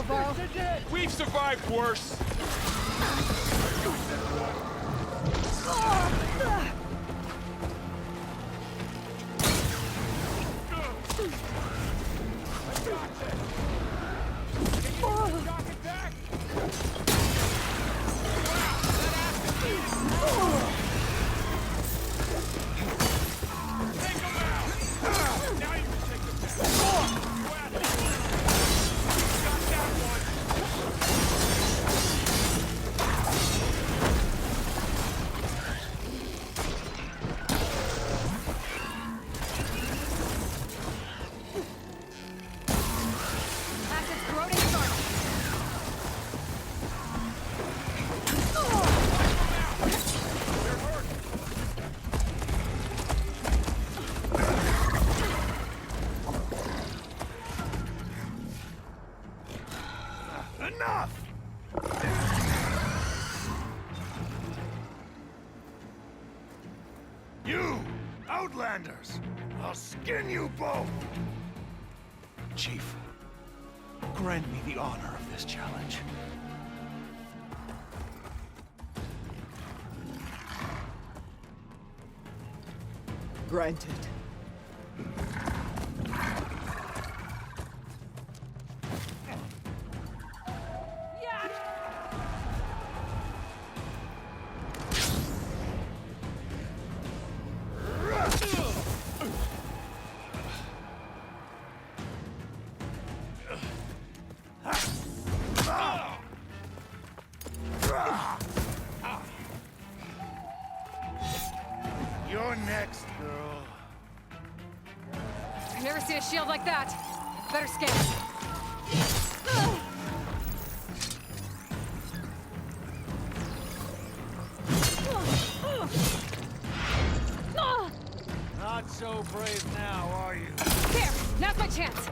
borrow? We've survived worse. Enough! You, Outlanders! I'll skin you both! Chief, grant me the honor of this challenge. Granted. You're next, girl. I've never seen a shield like that. Better scan it. Not so brave now, are you? There! Now's my chance!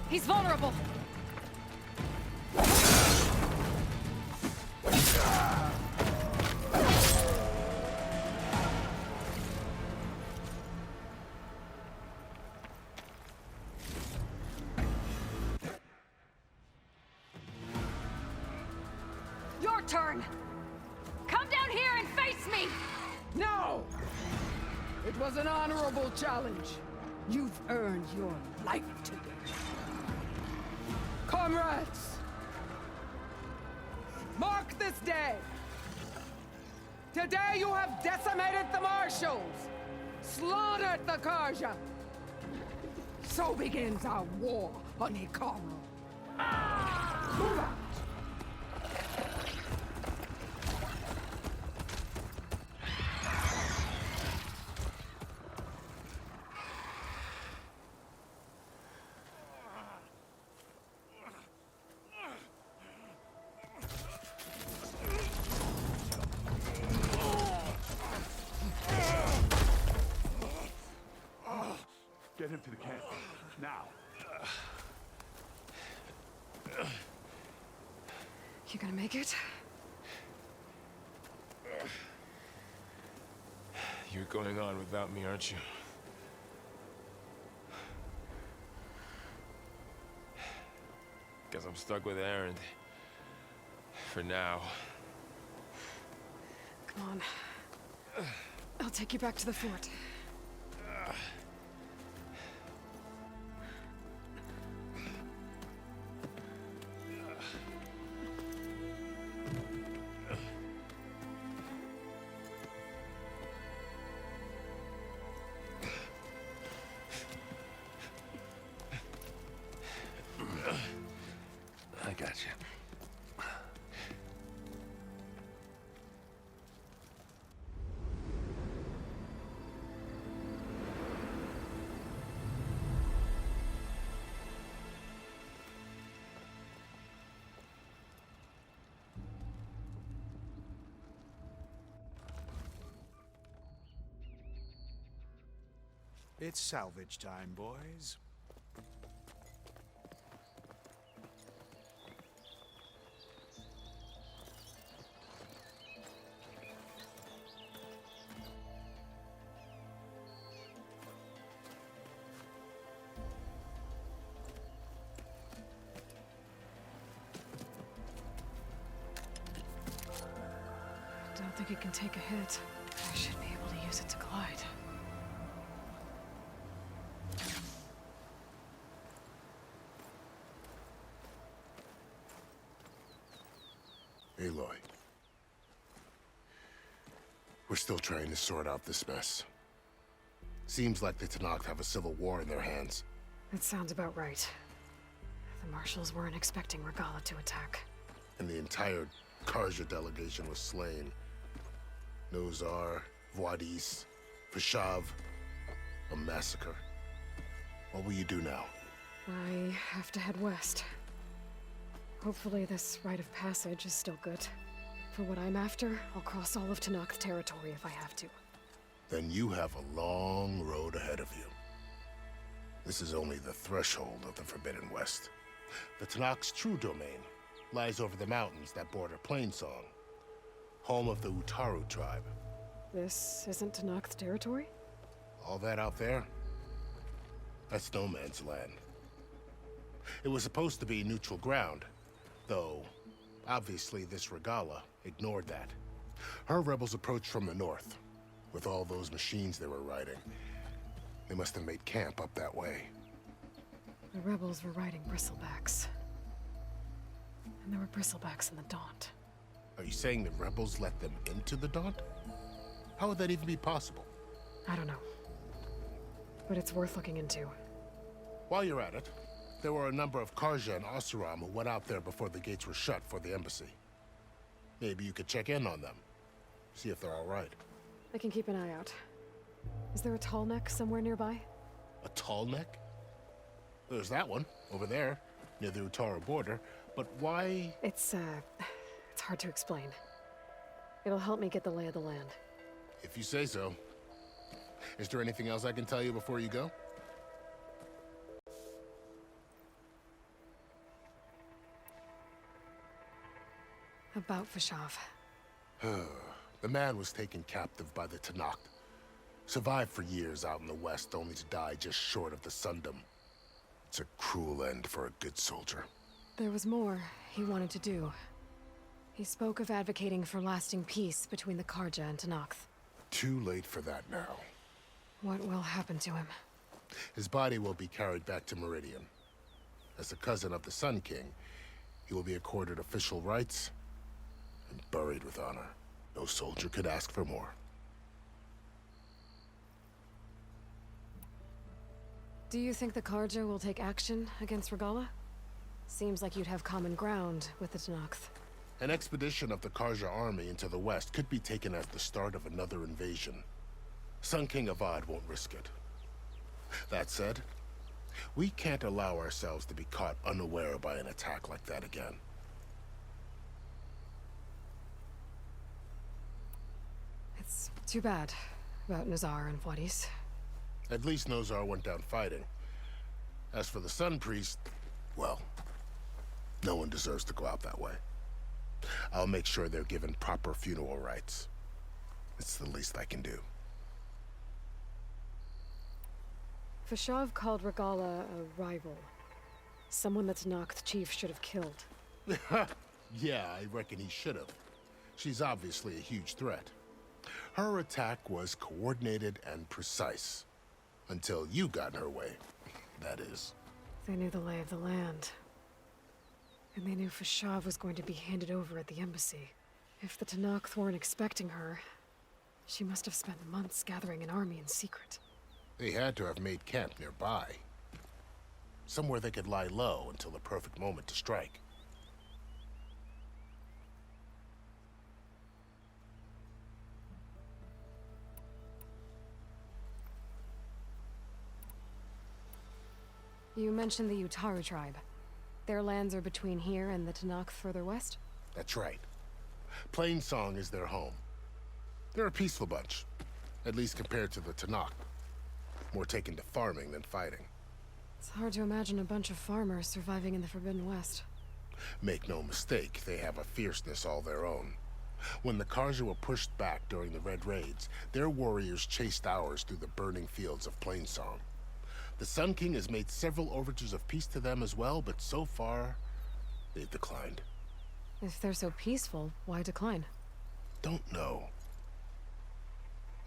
He's vulnerable! Your turn! Come down here and face me! No! It was an honorable challenge. You've earned your life today. Comrades! Mark this day! Today you have decimated the Marshals! Slaughtered the Karja! So begins our war on Hikaru. Move out! Get him to the camp. Now. You gonna make it? You're going on without me, aren't you? Guess I'm stuck with Aaron. For now. Come on. I'll take you back to the fort. I got you. It's salvage time, boys. I don't think it can take a hit. I should be able to use it to glide. Aloy. We're still trying to sort out this mess. Seems like the Tenakth have a civil war in their hands. That sounds about right. The Marshals weren't expecting Regala to attack. And the entire Karja delegation was slain. Nozar, Voidis, Vashav. A massacre. What will you do now? I have to head west. Hopefully this rite of passage is still good. For what I'm after, I'll cross all of Tenakth territory if I have to. Then you have a long road ahead of you. This is only the threshold of the Forbidden West. The Tenakth's true domain lies over the mountains that border Plainsong, home of the Utaru tribe. This isn't Tenakth territory? All that out there? That's no man's land. It was supposed to be neutral ground, though obviously this Regala ignored that. Her rebels approached from the north, with all those machines they were riding. They must have made camp up that way. The rebels were riding bristlebacks. And there were bristlebacks in the Daunt. Are you saying the rebels let them into the Daunt? How would that even be possible? I don't know. But it's worth looking into. While you're at it, there were a number of Karja and Oseram who went out there before the gates were shut for the embassy. Maybe you could check in on them. See if they're all right. I can keep an eye out. Is there a tall neck somewhere nearby? A tall neck? There's that one, over there, near the Utaru border. But why? It's hard to explain. It'll help me get the lay of the land. If you say so. Is there anything else I can tell you before you go? About Vashav. The man was taken captive by the Tenakth. Survived for years out in the west, only to die just short of the Sundom. It's a cruel end for a good soldier. There was more he wanted to do. He spoke of advocating for lasting peace between the Karja and Tenakth. Too late for that now. What will happen to him? His body will be carried back to Meridian. As a cousin of the Sun King, he will be accorded official rights and buried with honor. No soldier could ask for more. Do you think the Karja will take action against Regala? Seems like you'd have common ground with the Tenakth. An expedition of the Karja army into the west could be taken as the start of another invasion. Sun King Avad won't risk it. That said, we can't allow ourselves to be caught unaware by an attack like that again. It's too bad about Nazar and Voidis. At least Nozar went down fighting. As for the Sun Priest, well, no one deserves to go out that way. I'll make sure they're given proper funeral rites. It's the least I can do. Vashav called Regala a rival. Someone that Tenakth chief should have killed. Yeah, I reckon he should have. She's obviously a huge threat. Her attack was coordinated and precise. Until you got in her way, that is. They knew the lay of the land. And they knew Vashav was going to be handed over at the embassy. If the Tenakth weren't expecting her, she must have spent months gathering an army in secret. They had to have made camp nearby. Somewhere they could lie low until the perfect moment to strike. You mentioned the Utaru tribe. Their lands are between here and the Tenakth further west? That's right. Plainsong is their home. They're a peaceful bunch, at least compared to the Tenakth. more taken to farming than fighting. It's hard to imagine a bunch of farmers surviving in the Forbidden West. Make no mistake, they have a fierceness all their own. When the Karja were pushed back during the Red Raids, their warriors chased ours through the burning fields of Plainsong. The Sun King has made several overtures of peace to them as well, but so far, they've declined. If they're so peaceful, why decline? Don't know.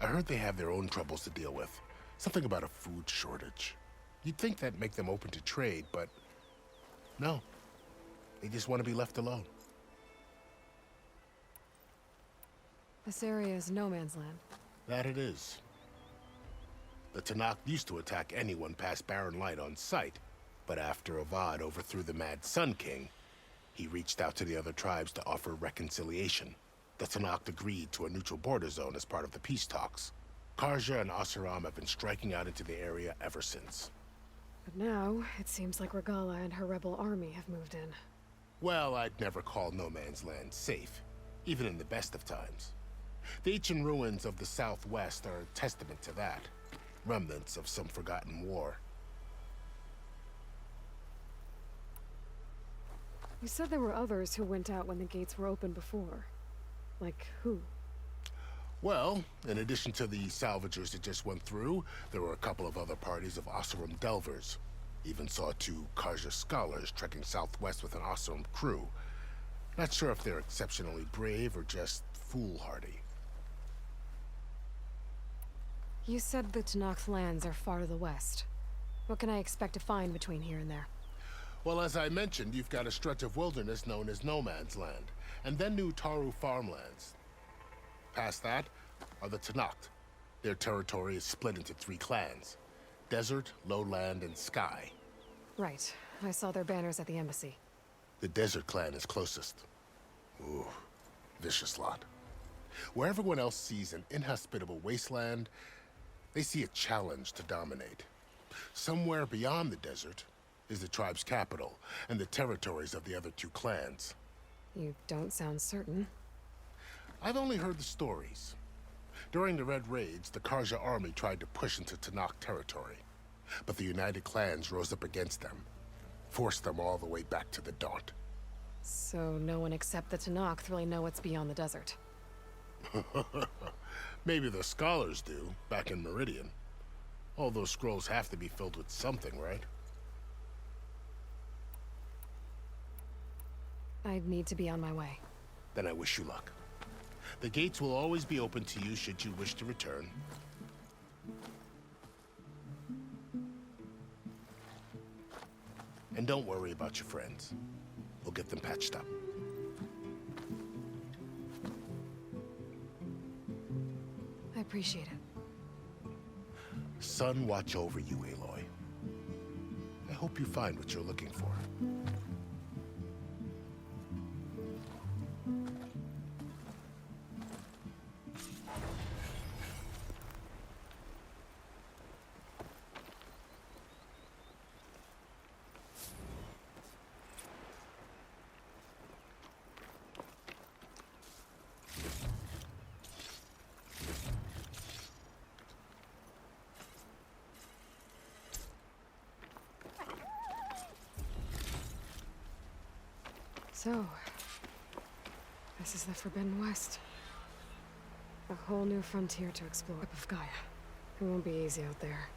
I heard they have their own troubles to deal with. Something about a food shortage. You'd think that'd make them open to trade, but no. They just want to be left alone. This area is no man's land. That it is. The Tanakh used to attack anyone past Barren Light on sight, but after Avad overthrew the Mad Sun King, he reached out to the other tribes to offer reconciliation. The Tanakh agreed to a neutral border zone as part of the peace talks. Karja and Oseram have been striking out into the area ever since. But now, it seems like Regala and her rebel army have moved in. Well, I'd never call no man's land safe, even in the best of times. The ancient ruins of the Southwest are a testament to that. Remnants of some forgotten war. You said there were others who went out when the gates were open before. Like who? Well, in addition to the salvagers that just went through, there were a couple of other parties of Oseram Delvers. Even saw 2 Karja scholars trekking southwest with an Oseram crew. Not sure if they're exceptionally brave or just foolhardy. You said the Tanakh's lands are far to the west. What can I expect to find between here and there? Well, as I mentioned, you've got a stretch of wilderness known as No Man's Land, and then new Taru farmlands. Past that are the Tanakh. Their territory is split into 3 clans: Desert, Lowland, and Sky. Right. I saw their banners at the embassy. The Desert clan is closest. Ooh, vicious lot. Where everyone else sees an inhospitable wasteland, they see a challenge to dominate. Somewhere beyond the desert is the tribe's capital and the territories of the other 2 clans. You don't sound certain. I've only heard the stories. During the Red Raids, the Karja army tried to push into Tanakh territory, but the United Clans rose up against them, forced them all the way back to the Daunt. So no one except the Tanakh really know what's beyond the desert. Maybe the scholars do, back in Meridian. All those scrolls have to be filled with something, right? I'd need to be on my way. Then I wish you luck. The gates will always be open to you should you wish to return. And don't worry about your friends. We'll get them patched up. I appreciate it. Sun watch over you, Aloy. I hope you find what you're looking for. So, this is the Forbidden West. A whole new frontier to explore. Of Gaia. It won't be easy out there.